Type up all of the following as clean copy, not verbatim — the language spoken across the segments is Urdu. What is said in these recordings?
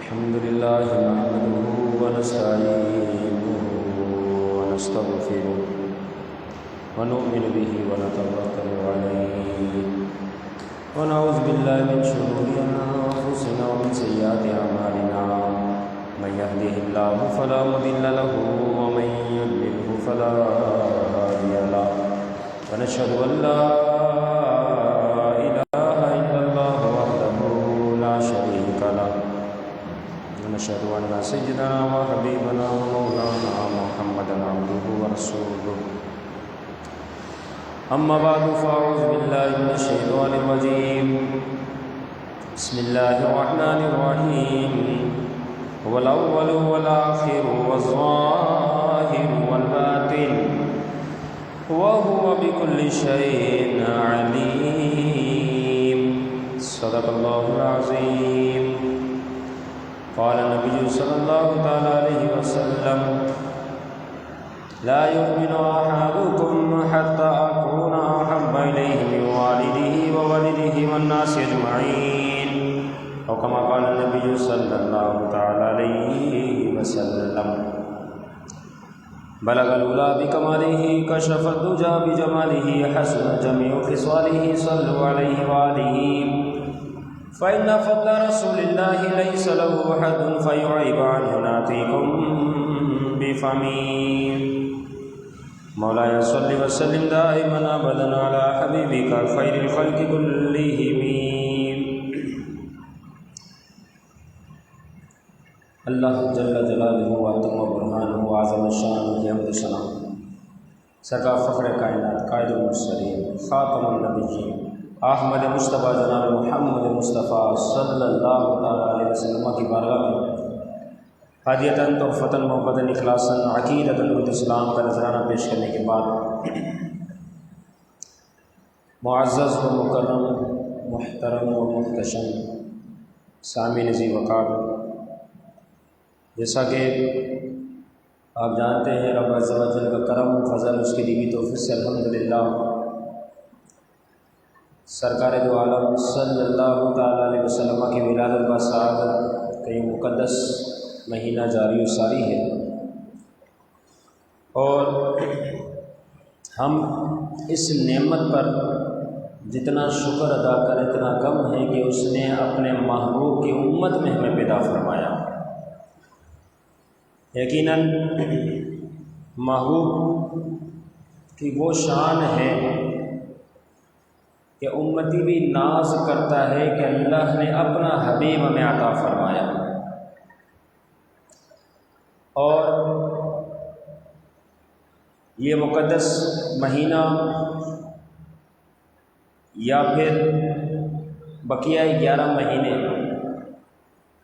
الحمد لله نحمده ونستعينه ونستغفره ونؤمن به ونتوكل عليه ونعوذ بالله من شرور أنفسنا ومن سيئات أعمالنا من يهده الله فلا مضل له ومن يضلله فلا هادي له ونشهد أن لا إله إلا الله وحده لا شريك له ونشهد أن سيدنا وحبيبنا ومولانا محمدا عبده ورسوله أما بعد فأعوذ بالله من الشيطان الرجيم بسم الله الرحمن الرحيم هو الأول والآخر والظاهر والباطن وهو بكل شيء عليم صدق الله العظيم قال النبي صلى الله تعالى عليه وسلم لا يؤمن أحدكم حتى أكون أحب إليه من والده وولده والناس أجمعين أو كما قال النبي صلى الله تعالى عليه وسلم بلغ الأولى بكماله كشف الدجى بجماله حسن جميع خصاله صلوا عليه وآله فإن فضل رسول الله ليس له حد فيعيب عنه ناتيكم بفمين مولاي صل وسلم دائما أبدا على حبيبك خير الخلق كلهم اللہ جل جلالہ و تم برہانہ و اعظم الشان کی حمد و ثنا سرکار فخر کائنات قائد المرسلین خاتم النبیین احمد مصطفیٰ جناب محمد مصطفیٰ صلی اللہ علیہ وسلم کی بارگاہ میں ہدیۃً تحفۃً محبتاً اخلاصاً عقیدۃ الاسلام کا نذرانہ پیش کرنے کے بعد معزز و مکرم محترم و محتشم سامعین ذی وقار، جیسا کہ آپ جانتے ہیں رب عز و جل کا کرم و فضل، اس کی دیوی توفیق سے الحمدللہ سرکار دو عالم صلی اللہ تعالیٰ علیہ وسلم کی ولادت با سعادت کا یہ مقدس مہینہ جاری و ساری ہے، اور ہم اس نعمت پر جتنا شکر ادا کریں اتنا کم ہے کہ اس نے اپنے محبوب کی امت میں ہمیں پیدا فرمایا۔ یقیناً محبوب کی وہ شان ہے کہ امتی بھی ناز کرتا ہے کہ اللہ نے اپنا حبیب ہمیں عطا فرمایا، اور یہ مقدس مہینہ یا پھر بقیہ 11 مہینے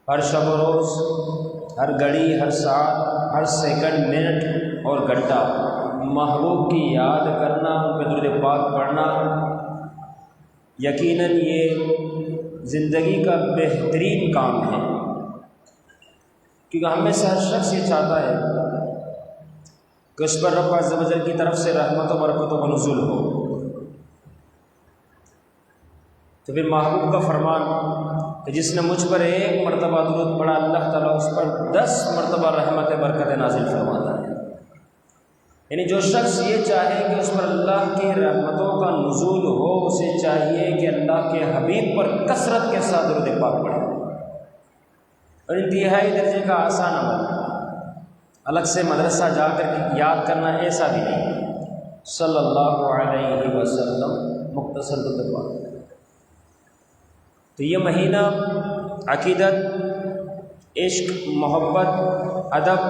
ہر شب و روز، ہر گھڑی، ہر ساعت، ہر سیکنڈ، منٹ اور گھنٹہ محبوب کی یاد کرنا، ان پہ درود پاک پڑھنا، یقیناً یہ زندگی کا بہترین کام ہے، کیونکہ ہمیں سے ہر شخص یہ چاہتا ہے کہ اس پر رب عز و جل کی طرف سے رحمت و برکت و نزول ہو۔ تو پھر محبوب کا فرمان کہ جس نے مجھ پر 1 مرتبہ درود پڑھا، اللہ تعالیٰ اس پر 10 مرتبہ رحمت برکت نازل فرماتا ہے۔ یعنی جو شخص یہ چاہے کہ اس پر اللہ کی رحمتوں کا نزول ہو، اسے چاہیے کہ اللہ کے حبیب پر کثرت کے ساتھ درود پاک پڑھے، اور انتہائی درجے کا آسان عمل، الگ سے مدرسہ جا کر یاد کرنا ایسا بھی نہیں، صلی اللہ علیہ وسلم مختصر درود پاک۔ تو یہ مہینہ عقیدت، عشق، محبت، ادب،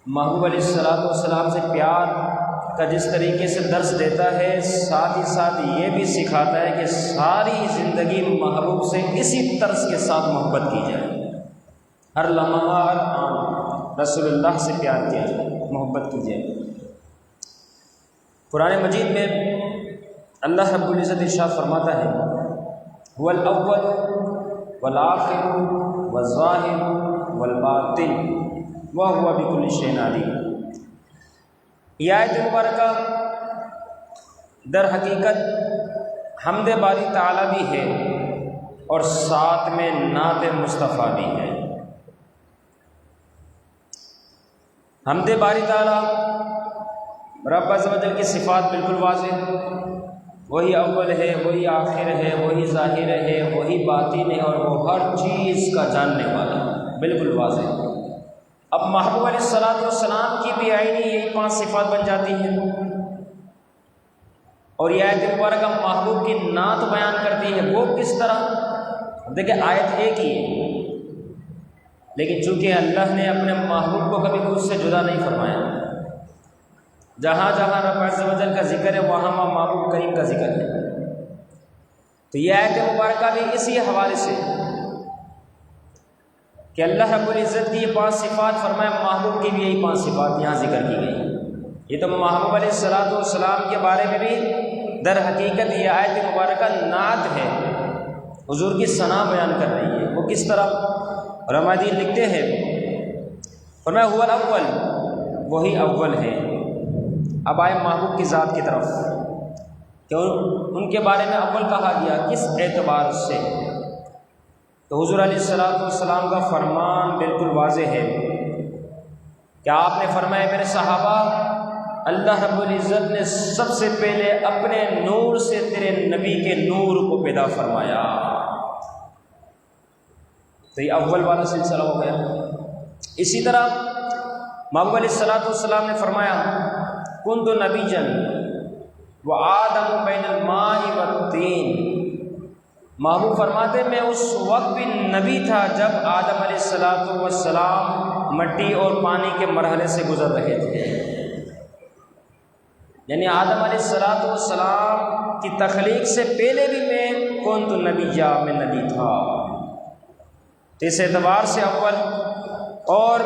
محبوب علیہ السلام سے پیار کا جس طریقے سے درس دیتا ہے، ساتھ ہی ساتھ یہ بھی سکھاتا ہے کہ ساری زندگی محبوب سے اسی طرز کے ساتھ محبت کی جائے، ہر لمحہ ہر آن رسول اللہ سے پیار کیا جائے، محبت کی جائے۔ قرآن مجید میں اللہ رب العزت ارشاد فرماتا ہے هو الاول والآخر والظاہر والباطن وهو بكل شيء علیم۔ یہ آیت مبارکہ در حقیقت حمد باری تعالیٰ بھی ہے اور ساتھ میں نعت مصطفیٰ بھی ہے۔ حمد باری تعالیٰ رب عز و جل کی صفات بالکل واضح، وہی اول ہے، وہی آخر ہے، وہی ظاہر ہے، وہی باطن ہے، اور وہ ہر چیز کا جاننے والا ہے، بالکل واضح۔ اب محبوب علیہ الصلوۃ والسلام کی بھی آئینی یہی 5 صفات بن جاتی ہیں، اور یہ آیت مبارکہ محبوب کی نعت بیان کرتی ہے۔ وہ کس طرح؟ دیکھیں آیت ایک ہی ہے، لیکن چونکہ اللہ نے اپنے محبوب کو کبھی خود سے جدا نہیں فرمایا، جہاں جہاں رب عز و جل کا ذکر ہے وہاں محبوب کریم کا ذکر ہے، تو یہ آیت مبارکہ بھی اسی حوالے سے کہ اللہ رب العزت کی یہ 5 صفات فرمایا، محبوب کی بھی یہی 5 صفات یہاں ذکر کی گئی۔ یہ تو محبوب علیہ الصلوۃ والسلام کے بارے میں بھی در حقیقت یہ آیت مبارکہ نعت ہے، حضور کی ثنا بیان کر رہی ہے۔ وہ کس طرح؟ علماء دین لکھتے ہیں، فرمایا هو الاول، وہی اول ہے۔ اب آئے محبوب کی ذات کی طرف کہ ان کے بارے میں اول کہا گیا، کس اعتبار سے؟ تو حضور علیہ الصلوۃ والسلام کا فرمان بالکل واضح ہے کہ آپ نے فرمایا میرے صحابہ، اللہ رب العزت نے سب سے پہلے اپنے نور سے تیرے نبی کے نور کو پیدا فرمایا، تو یہ اول والا سلسلہ ہو گیا۔ اسی طرح محبوب علیہ الصلوۃ والسلام نے فرمایا کنت نبیا وآدم بین الماء والطین، محبوب فرماتے میں اس وقت بھی نبی تھا جب آدم علیہ الصلوۃ والسلام مٹی اور پانی کے مرحلے سے گزر رہے تھے، یعنی آدم علیہ الصلوۃ والسلام کی تخلیق سے پہلے بھی میں کنت نبیا، میں نبی تھا۔ تو اس اعتبار سے اول، اور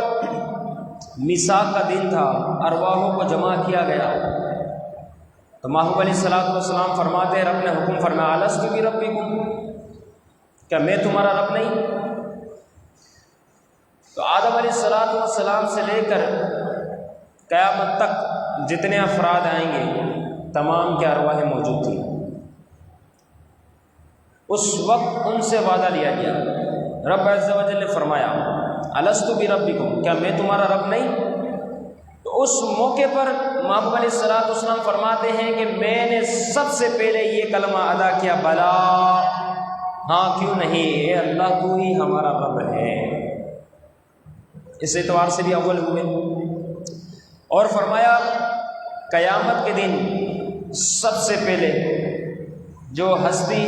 میثاق کا دن تھا، ارواحوں کو جمع کیا گیا، تو محبوب علیہ الصلوۃ والسلام فرماتے ہیں، رب نے حکم فرمایا الست بربکم، کیا میں تمہارا رب نہیں؟ تو آدم علیہ الصلوۃ والسلام سے لے کر قیامت تک جتنے افراد آئیں گے تمام کی ارواحیں موجود تھیں۔ اس وقت ان سے وعدہ لیا گیا، رب عز و جل نے فرمایا الست بربکم، کیا میں تمہارا رب نہیں؟ تو اس موقع پر محبوب علیہ الصلوۃ والسلام فرماتے ہیں کہ میں نے سب سے پہلے یہ کلمہ ادا کیا، بلا، ہاں کیوں نہیں، اے اللہ تو ہی ہمارا رب ہے۔ اس اعتبار سے بھی اول ہوئے، اور فرمایا قیامت کے دن سب سے پہلے جو ہستی،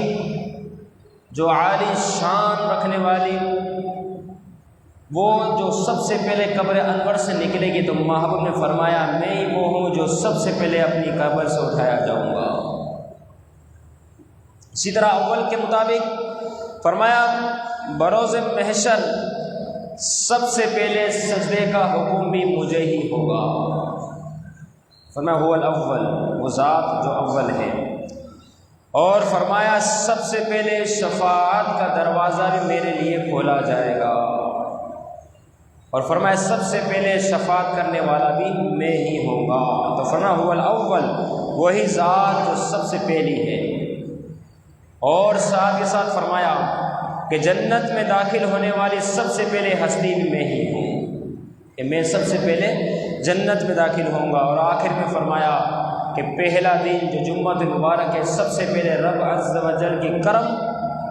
جو عالی شان رکھنے والی، وہ جو سب سے پہلے قبر انور سے نکلے گی، تو محبوب نے فرمایا میں ہی وہ ہوں جو سب سے پہلے اپنی قبر سے اٹھایا جاؤں گا۔ اسی طرح اول کے مطابق فرمایا بروز محشر سب سے پہلے سجدے کا حکم بھی مجھے ہی ہوگا، فرمایا هو الاول، وہ ذات جو اول ہے، اور فرمایا سب سے پہلے شفاعت کا دروازہ بھی میرے لیے کھولا جائے گا، اور فرمایا سب سے پہلے شفاعت کرنے والا بھی میں ہی ہوں گا۔ تو فرمایا هو الاول، وہی ذات جو سب سے پہلی ہے، اور ساتھ کے ساتھ فرمایا کہ جنت میں داخل ہونے والی سب سے پہلے ہستی بھی میں ہی ہوں، کہ میں سب سے پہلے جنت میں داخل ہوں گا، اور آخر میں فرمایا کہ پہلا دن جو جمعہ مبارک ہے سب سے پہلے رب عز و جل کی کرم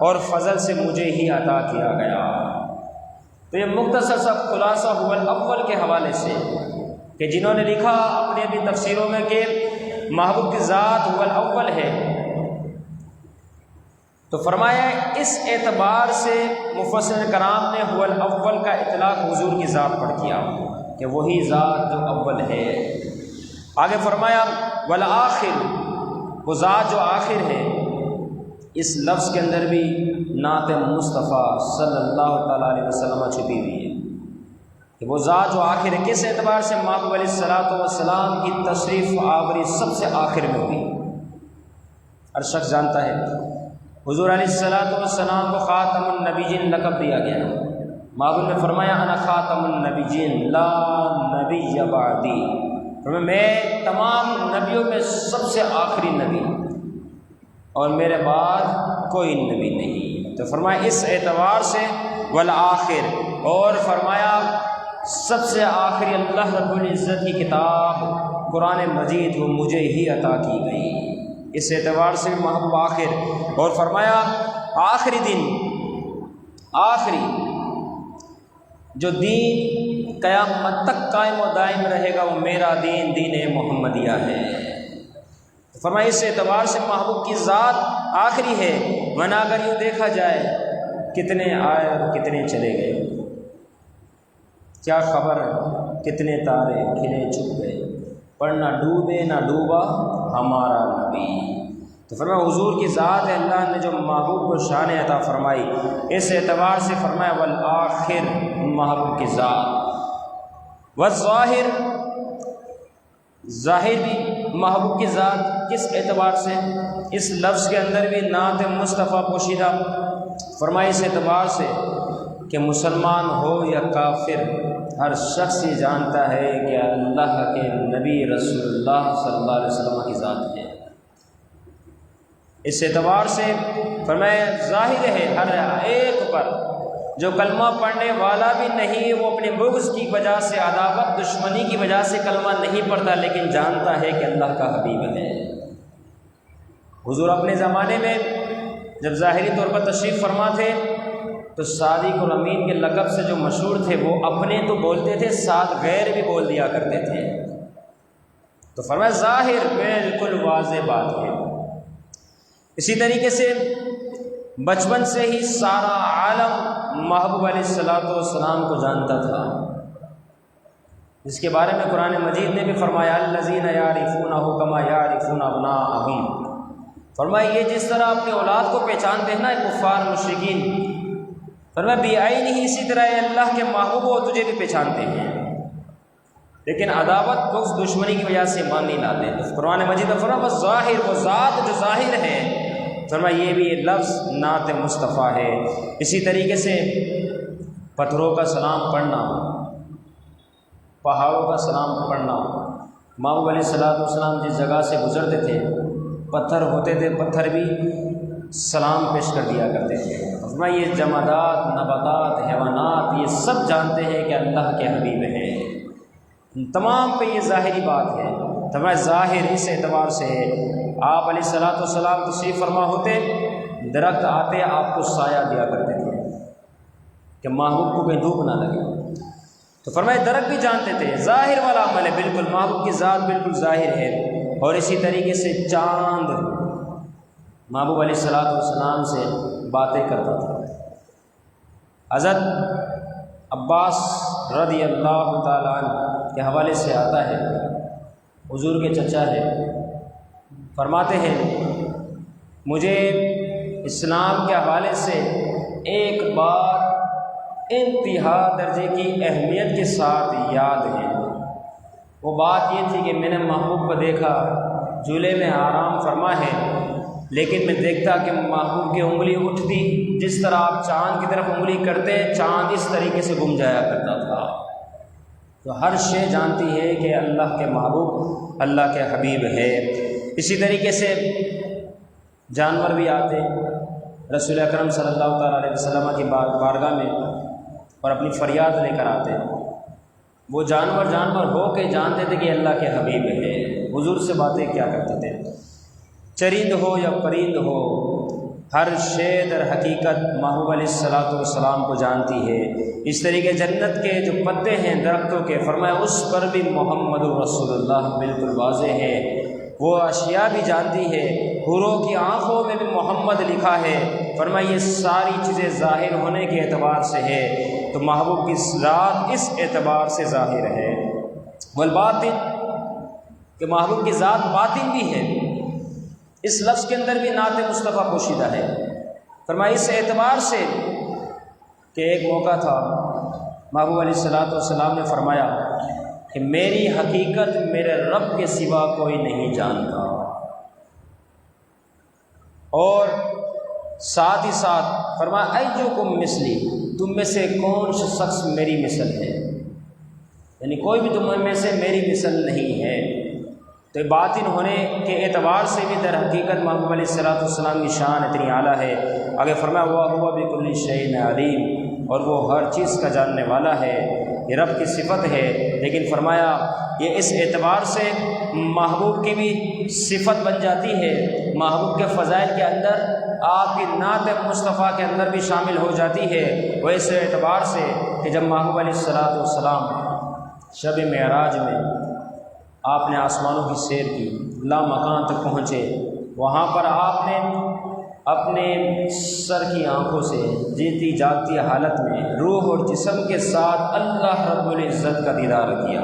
اور فضل سے مجھے ہی عطا کیا گیا۔ تو یہ مختصر سا خلاصہ هو الاول کے حوالے سے کہ جنہوں نے لکھا اپنی اپنی تفسیروں میں کہ محبوب کی ذات هو الاول ہے، تو فرمایا اس اعتبار سے مفسرین کرام نے هو الاول کا اطلاق حضور کی ذات پر کیا کہ وہی ذات جو اول ہے۔ آگے فرمایا والآخر، وہ ذات جو آخر ہے، اس لفظ کے اندر بھی نعت مصطفیٰ صلی اللہ تعالیٰ علیہ وسلم چھپی ہوئی ہے کہ وہ ذات جو آخر ہے، کس اعتبار سے؟ محبوب علیہ الصلوۃ والسلام کی تشریف آوری سب سے آخر میں ہوئی، ہر شخص جانتا ہے حضور علیہ الصلوۃ والسلام کو خاتم النبیین لقب دیا گیا، محبوب نے فرمایا انا خاتم النبیین لا نبی بعدی، میں تمام نبیوں میں سب سے آخری نبی اور میرے بعد کوئی نبی نہیں۔ تو فرمایا اس اعتبار سے والآخر، اور فرمایا سب سے آخری اللہ رب العزت کی کتاب قرآن مجید وہ مجھے ہی عطا کی گئی، اس اعتبار سے محبوب آخر، اور فرمایا آخری دن، آخری جو دین قیامت تک قائم و دائم رہے گا وہ میرا دین دین محمدیہ ہے۔ فرمایا اس اعتبار سے محبوب کی ذات آخری ہے، ورنہ اگر یوں دیکھا جائے کتنے آئے اور کتنے چلے گئے، کیا خبر کتنے تارے کھلے چھپ گئے، پر نہ ڈوبے نہ ڈوبا ہمارا نبی۔ تو فرمایا حضور کی ذات ہے، اللہ نے جو محبوب کو شان عطا فرمائی، اس اعتبار سے فرمایا والآخر محبوب کی ذات، والظاہر ظاہر بھی محبوب کی ذات، کس اعتبار سے؟ اس لفظ کے اندر بھی نعت مصطفیٰ پوشیدہ، فرمایا اس اعتبار سے کہ مسلمان ہو یا کافر ہر شخص یہ جانتا ہے کہ اللہ کے نبی رسول اللہ صلی اللہ علیہ وسلم کی ذات ہے۔ اس اعتبار سے فرمایا ظاہر ہے ہر ایک پر، جو کلمہ پڑھنے والا بھی نہیں وہ اپنے بغض کی وجہ سے، عداوت دشمنی کی وجہ سے کلمہ نہیں پڑھتا، لیکن جانتا ہے کہ اللہ کا حبیب ہے۔ حضور اپنے زمانے میں جب ظاہری طور پر تشریف فرما تھے تو صادق الامین کے لقب سے جو مشہور تھے وہ اپنے تو بولتے تھے، ساتھ غیر بھی بول دیا کرتے تھے۔ تو فرمایا ظاہر بالکل واضح بات ہے۔ اسی طریقے سے بچپن سے ہی سارا عالم محبوب علیہ الصلوۃ والسلام کو جانتا تھا، جس کے بارے میں قرآن مجید نے بھی فرمایا الذین یعرفونہ کما یعرفون ابناءہم، فرمایا یہ جس طرح اپنے اولاد کو پہچانتے ہیں نا کفار مشرکین، فرمایا بعینہ ہی اسی طرح اللہ کے محبوب وہ تجھے بھی پہچانتے ہیں، لیکن عداوت بغض دشمنی کی وجہ سے مان نہیں لاتے۔ تو قرآن مجید میں فرمایا بس ظاہر، وہ ذات جو ظاہر ہے، فرمایا یہ بھی لفظ نعت مصطفیٰ ہے۔ اسی طریقے سے پتھروں کا سلام پڑھنا، پہاڑوں کا سلام پڑھنا، محبوب علیہ الصلوۃ والسلام جس جگہ سے گزرتے تھے پتھر ہوتے تھے، پتھر بھی سلام پیش کر دیا کرتے تھے۔ فرمایا یہ جمادات، نباتات، حیوانات یہ سب جانتے ہیں کہ اللہ کے حبیب ہیں، تمام پہ یہ ظاہری بات ہے۔ فرمایا ظاہر اس اعتبار سے ہے، آپ علیہ الصلوۃ والسلام تشریف فرما ہوتے، درخت آتے آپ کو سایہ دیا کرتے تھے کہ محبوب کو کہیں دھوپ نہ لگے۔ تو فرمایا درخت بھی جانتے تھے، ظاہر والا عمل ہے، بالکل محبوب کی ذات بالکل ظاہر ہے۔ اور اسی طریقے سے چاند محبوب علیہ الصلوۃ والسلام سے باتیں کرتا تھا۔ حضرت عباس رضی اللہ تعالیٰ عنہ کے حوالے سے آتا ہے، حضور کے چچا ہے، فرماتے ہیں مجھے اسلام کے حوالے سے ایک بات انتہا درجے کی اہمیت کے ساتھ یاد ہے۔ وہ بات یہ تھی کہ میں نے محبوب کو دیکھا جھولے میں آرام فرما ہے، لیکن میں دیکھتا کہ محبوب کی انگلی اٹھتی، جس طرح آپ چاند کی طرف انگلی کرتے چاند اس طریقے سے گم جایا کرتا تھا۔ تو ہر شے جانتی ہے کہ اللہ کے محبوب اللہ کے حبیب ہے۔ اسی طریقے سے جانور بھی آتے رسول اکرم صلی اللہ تعالیٰ علیہ وسلم کی بارگاہ میں اور اپنی فریاد لے کر آتے، وہ جانور ہو کے جانتے تھے کہ اللہ کے حبیب ہے۔ حضور سے باتیں کیا کرتے تھے، چرند ہو یا پرند ہو، ہر شے در حقیقت محبوب علیہ الصلوۃ والسلام کو جانتی ہے۔ اس طریقے جنت کے جو پتے ہیں درختوں کے، فرمایا اس پر بھی محمد رسول اللہ بالکل واضح ہے، وہ اشیاء بھی جانتی ہے، حوروں کی آنکھوں میں بھی محمد لکھا ہے۔ فرمایا یہ ساری چیزیں ظاہر ہونے کے اعتبار سے ہے، تو محبوب کی ذات اس اعتبار سے ظاہر ہے۔ والباطن، کہ محبوب کی ذات باطن بھی ہے، اس لفظ کے اندر بھی نعت مصطفیٰ پوشیدہ ہے۔ فرمایا اس اعتبار سے کہ ایک موقع تھا محبوب علیہ الصلوۃ والسلام نے فرمایا کہ میری حقیقت میرے رب کے سوا کوئی نہیں جانتا، اور ساتھ ہی ساتھ فرمایا ایجوکم مثلی، تم میں سے کون سا شخص میری مثل ہے، یعنی کوئی بھی تم میں سے میری مثل نہیں ہے۔ تو باطن ہونے کے اعتبار سے بھی در حقیقت محبوب علیہ الصلوۃ والسلام کی شان اتنی اعلیٰ ہے۔ آگے فرمایا وَهُوَ بِكُلِّ شَيْءٍ عَلِيمٌ، اور وہ ہر چیز کا جاننے والا ہے، یہ رب کی صفت ہے۔ لیکن فرمایا یہ اس اعتبار سے محبوب کی بھی صفت بن جاتی ہے، محبوب کے فضائل کے اندر آپ کی نعت مصطفیٰ کے اندر بھی شامل ہو جاتی ہے، وہ اس اعتبار سے کہ جب محبوب علیہ الصلوۃ والسلام شب معراج میں آپ نے آسمانوں کی سیر کی، لامکان تک پہنچے، وہاں پر آپ نے اپنے سر کی آنکھوں سے جیتی جاگتی حالت میں روح اور جسم کے ساتھ اللہ رب العزت کا دیدار کیا،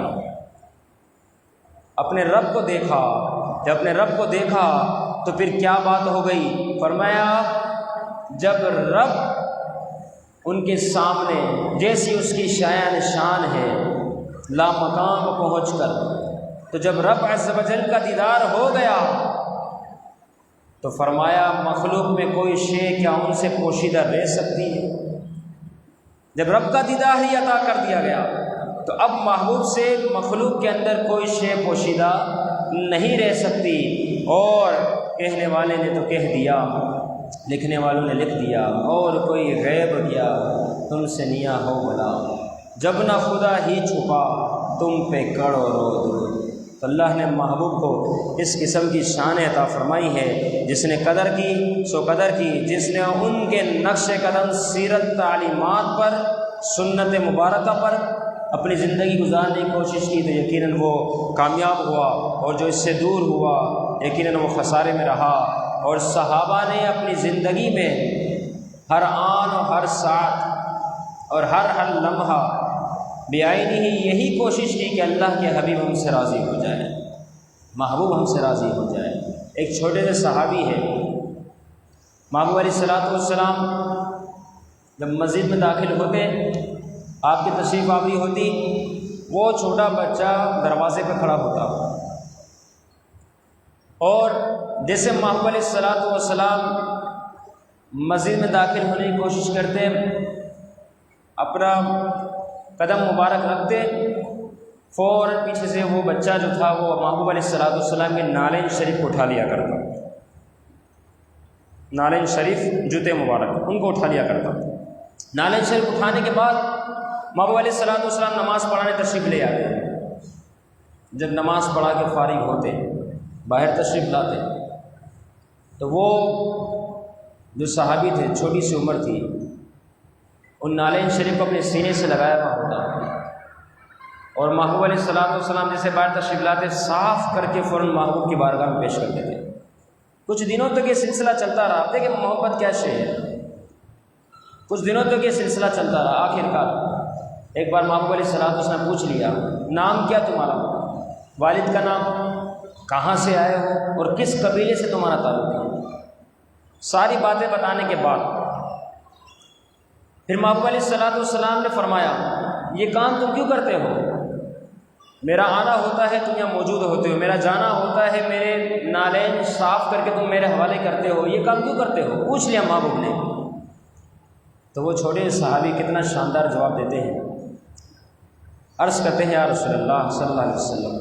اپنے رب کو دیکھا۔ جب اپنے رب کو دیکھا تو پھر کیا بات ہو گئی؟ فرمایا جب رب ان کے سامنے جیسی اس کی شایان شان ہے لامقام پہنچ کر، تو جب رب عز و جل کا دیدار ہو گیا تو فرمایا مخلوق میں کوئی شے کیا ان سے پوشیدہ رہ سکتی ہے؟ جب رب کا دیدار ہی عطا کر دیا گیا تو اب محبوب سے مخلوق کے اندر کوئی شے پوشیدہ نہیں رہ سکتی۔ اور کہنے والے نے تو کہہ دیا، لکھنے والوں نے لکھ دیا، اور کوئی غیب گیا تم سے نیا ہو بلا، جب نہ خدا ہی چھپا تم پہ کڑو رو درود۔ تو اللہ نے محبوب کو اس قسم کی شان عطا فرمائی ہے، جس نے قدر کی سو قدر کی، جس نے ان کے نقش قدم سیرت تعلیمات پر سنت مبارکہ پر اپنی زندگی گزارنے کی کوشش کی تو یقیناً وہ کامیاب ہوا، اور جو اس سے دور ہوا یقیناً وہ خسارے میں رہا۔ اور صحابہ نے اپنی زندگی میں ہر آن اور ہر ساتھ اور ہر لمحہ بعینی ہی یہی کوشش کی کہ اللہ کے حبیب ہم سے راضی ہو جائے، محبوب ہم سے راضی ہو جائے۔ ایک چھوٹے سے صحابی ہے، محبوب علیہ الصلوۃ والسلام جب مسجد میں داخل ہوتے، آپ کی تشریف آوری ہوتی، وہ چھوٹا بچہ دروازے پہ کھڑا ہوتا، اور جیسے محبوب علیہ الصلوۃ والسلام مسجد میں داخل ہونے کی کوشش کرتے، اپنا قدم مبارک رکھتے، فوراً پیچھے سے وہ بچہ جو تھا وہ محبوب علیہ الصلوۃ والسلام کے نالین شریف کو اٹھا لیا کرتا، نالین شریف جوتے مبارک ان کو اٹھا لیا کرتا۔ نالین شریف اٹھانے کے بعد محبوب علیہ الصلوۃ والسلام نماز پڑھانے تشریف لے آتے، جب نماز پڑھا کے فارغ ہوتے باہر تشریف لاتے تو وہ جو صحابی تھے، چھوٹی سی عمر تھی، ان نالین شریف کو اپنے سینے سے لگایا ہوا ہوتا، اور محبوب علیہ الصلوۃ والسلام جیسے باہر تشریف لاتے صاف کر کے فوراً محبوب کی بارگاہ میں پیش کر دیتے۔ کچھ دنوں تک یہ سلسلہ چلتا رہا، دیکھیں محبت کیا شے ہے، کچھ دنوں تک یہ سلسلہ چلتا رہا۔ آخرکار ایک بار محبوب علیہ الصلوۃ والسلام نے پوچھ لیا، نام کیا تمہارا، والد کا نام، کہاں سے آئے ہو اور کس قبیلے سے تمہارا تعلق ہے، ساری باتیں بتانے کے بعد پھر محبوب علیہ الصلوۃ والسلام نے فرمایا یہ کام تم کیوں کرتے ہو؟ میرا آنا ہوتا ہے تم یہاں موجود ہوتے ہو، میرا جانا ہوتا ہے میرے نالین صاف کر کے تم میرے حوالے کرتے ہو، یہ کام کیوں کرتے ہو؟ پوچھ لیا محبوب نے۔ تو وہ چھوٹے صحابی کتنا شاندار جواب دیتے ہیں، عرض کرتے ہیں یا رسول اللہ صلی اللہ علیہ وسلم،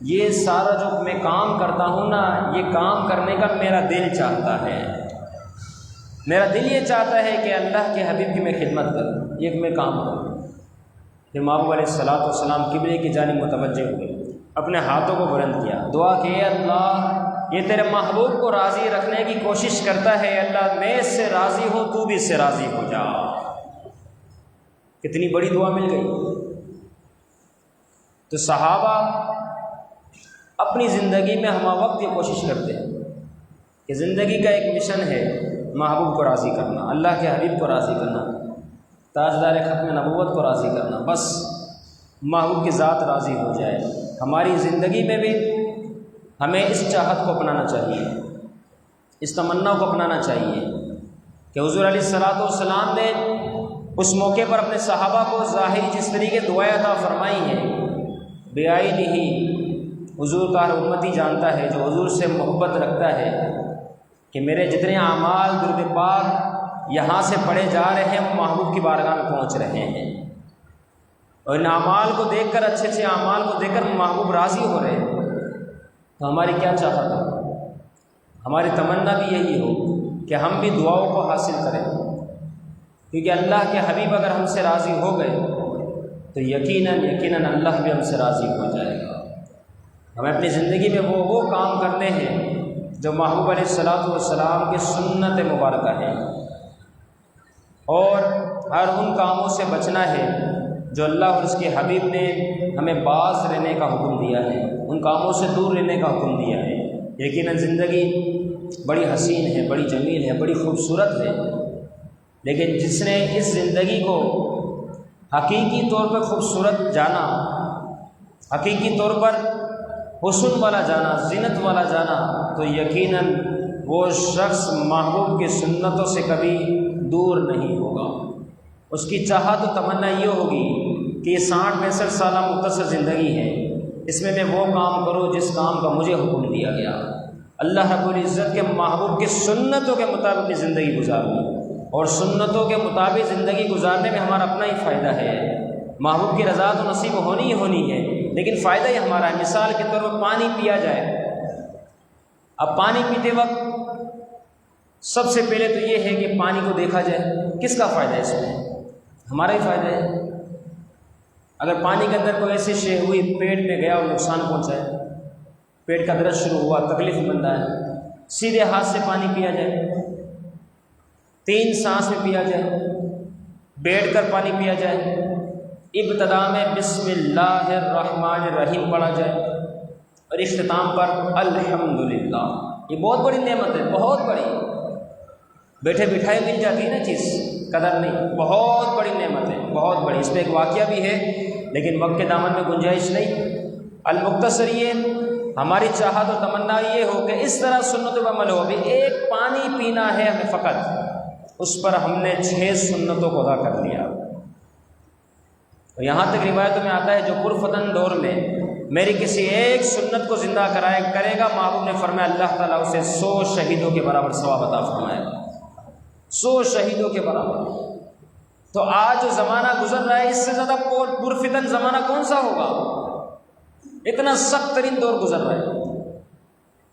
یہ سارا جو میں کام کرتا ہوں نا، یہ کام کرنے کا میرا دل چاہتا ہے، میرا دل یہ چاہتا ہے کہ اللہ کے حبیب کی میں خدمت کروں، یہ میں کام کروں۔ پھر محبوب علیہ الصلوۃ والسلام قبلے کی جانب متوجہ ہوئے، اپنے ہاتھوں کو بلند کیا، دعا کہ اے اللہ یہ تیرے محبوب کو راضی رکھنے کی کوشش کرتا ہے، اللہ میں اس سے راضی ہوں، تو بھی اس سے راضی ہو جا۔ کتنی بڑی دعا مل گئی۔ تو صحابہ اپنی زندگی میں ہمہ وقت یہ کوشش کرتے ہیں کہ زندگی کا ایک مشن ہے محبوب کو راضی کرنا، اللہ کے حبیب کو راضی کرنا، تاجدار ختم نبوت کو راضی کرنا، بس محبوب کی ذات راضی ہو جائے۔ ہماری زندگی میں بھی ہمیں اس چاہت کو اپنانا چاہیے، اس تمنا کو اپنانا چاہیے کہ حضور علیہ الصلوۃ والسلام نے اس موقع پر اپنے صحابہ کو ظاہری جس طریقے دعائیں عطا فرمائی ہیں، بعینی ہی حضور کا ہر امتی جانتا ہے جو حضور سے محبت رکھتا ہے کہ میرے جتنے اعمال درود پاک یہاں سے پڑھے جا رہے ہیں وہ محبوب کی بارگاہ میں پہنچ رہے ہیں، اور ان اعمال کو دیکھ کر، اچھے اچھے اعمال کو دیکھ کر محبوب راضی ہو رہے ہیں۔ تو ہماری کیا چاہت ہے؟ ہماری تمنا بھی یہی ہو کہ ہم بھی دعاؤں کو حاصل کریں، کیونکہ اللہ کے حبیب اگر ہم سے راضی ہو گئے تو یقیناً اللہ بھی ہم سے راضی ہو جائے گا۔ ہمیں اپنی زندگی میں وہ کام کرنے ہیں جو محبوب علیہ الصلوۃ والسلام کی سنت مبارکہ ہیں، اور ہر ان کاموں سے بچنا ہے جو اللہ اور اس کے حبیب نے ہمیں باز رہنے کا حکم دیا ہے، ان کاموں سے دور رہنے کا حکم دیا ہے۔ یقیناً زندگی بڑی حسین ہے، بڑی جمیل ہے، بڑی خوبصورت ہے، لیکن جس نے اس زندگی کو حقیقی طور پر خوبصورت جانا، حقیقی طور پر حسن والا جانا، زینت والا جانا، تو یقیناً وہ شخص محبوب کی سنتوں سے کبھی دور نہیں ہوگا۔ اس کی چاہت و تمنا یہ ہوگی کہ یہ 60-65 سالہ مختصر زندگی ہے، اس میں وہ کام کروں جس کام کا مجھے حکم دیا گیا، اللہ رب العزت کے محبوب کی سنتوں کے مطابق اپنی زندگی گزاروں، اور سنتوں کے مطابق زندگی گزارنے میں ہمارا اپنا ہی فائدہ ہے۔ محبوب کی رضا تو نصیب ہونی ہے، لیکن فائدہ ہی ہمارا ہے۔ مثال کے طور پر پانی پیا جائے، اب پانی پیتے وقت سب سے پہلے تو یہ ہے کہ پانی کو دیکھا جائے، کس کا فائدہ ہے؟ اس میں ہمارا ہی فائدہ ہے۔ اگر پانی کے اندر کوئی ایسی شے ہوئی پیٹ میں گیا اور نقصان پہنچائے، پیٹ کا درد شروع ہوا، تکلیف بنتا ہے، سیدھے ہاتھ سے پانی پیا جائے، 3 سانس میں پیا جائے، بیٹھ کر پانی پیا جائے، ابتدا میں بسم اللہ الرحمن الرحیم پڑھا جائے، اور اختتام پر الحمدللہ۔ یہ بہت بڑی نعمت ہے، بہت بڑی، بیٹھے بٹھائے مل جاتی ہے نا چیز، قدر نہیں، بہت بڑی نعمت ہے، بہت بڑی۔ اس پہ ایک واقعہ بھی ہے لیکن وقت کے دامن میں گنجائش نہیں۔ المختصر یہ ہماری چاہت و تمنا یہ ہو کہ اس طرح سنتوں پر عمل ہو۔ ابھی ایک پانی پینا ہے ہمیں فقط، اس پر ہم نے 6 سنتوں کو ادا کر لیا۔ تو یہاں تک روایتوں میں آتا ہے جو پرفتن دور میں میری کسی ایک سنت کو زندہ کرے گا، محبوب نے فرمایا اللہ تعالیٰ اسے 100 شہیدوں کے برابر ثواب عطا فرمائے گا، 100 شہیدوں کے برابر۔ تو آج جو زمانہ گزر رہا ہے، اس سے زیادہ پرفتن زمانہ کون سا ہوگا؟ اتنا سخت ترین دور گزر رہا ہے۔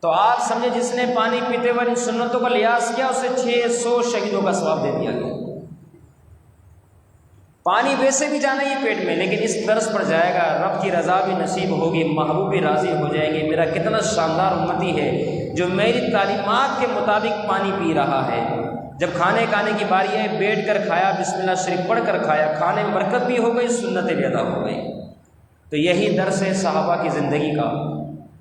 تو آپ سمجھے جس نے پانی پیتے ہوئے ان سنتوں کا لحاظ کیا، اسے 600 شہیدوں کا ثواب دے دیا گیا۔ پانی ویسے بھی جانا ہی پیٹ میں، لیکن اس درس پر جائے گا، رب کی رضا بھی نصیب ہوگی، محبوب بھی راضی ہو جائیں گے۔ میرا کتنا شاندار امتی ہے جو میری تعلیمات کے مطابق پانی پی رہا ہے۔ جب کھانے کی باری آئی، بیٹھ کر کھایا، بسم اللہ شریف پڑھ کر کھایا، کھانے میں برکت بھی ہو گئی، سنتیں بھی ادا ہو گئی۔ تو یہی درس ہے صحابہ کی زندگی کا،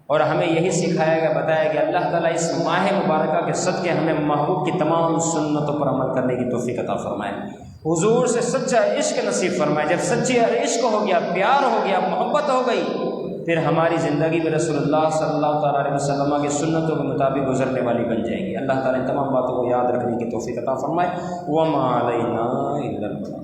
اور ہمیں یہی سکھایا گیا، بتایا گیا۔ اللہ تعالیٰ اس ماہ مبارکہ کے صدقے ہمیں محبوب کی تمام سنتوں پر عمل کرنے کی توفیق عطا فرمائے، حضور سے سچا عشق نصیب فرمائے۔ جب سچی عشق ہو گیا، پیار ہو گیا، محبت ہو گئی، پھر ہماری زندگی میں رسول اللہ صلی اللہ تعالیٰ علیہ وسلم کی سنتوں کے مطابق گزرنے والی بن جائے گی۔ اللہ تعالیٰ ان تمام باتوں کو یاد رکھنے کی توفیق عطا فرمائے۔ وما علینا الا البلاغ۔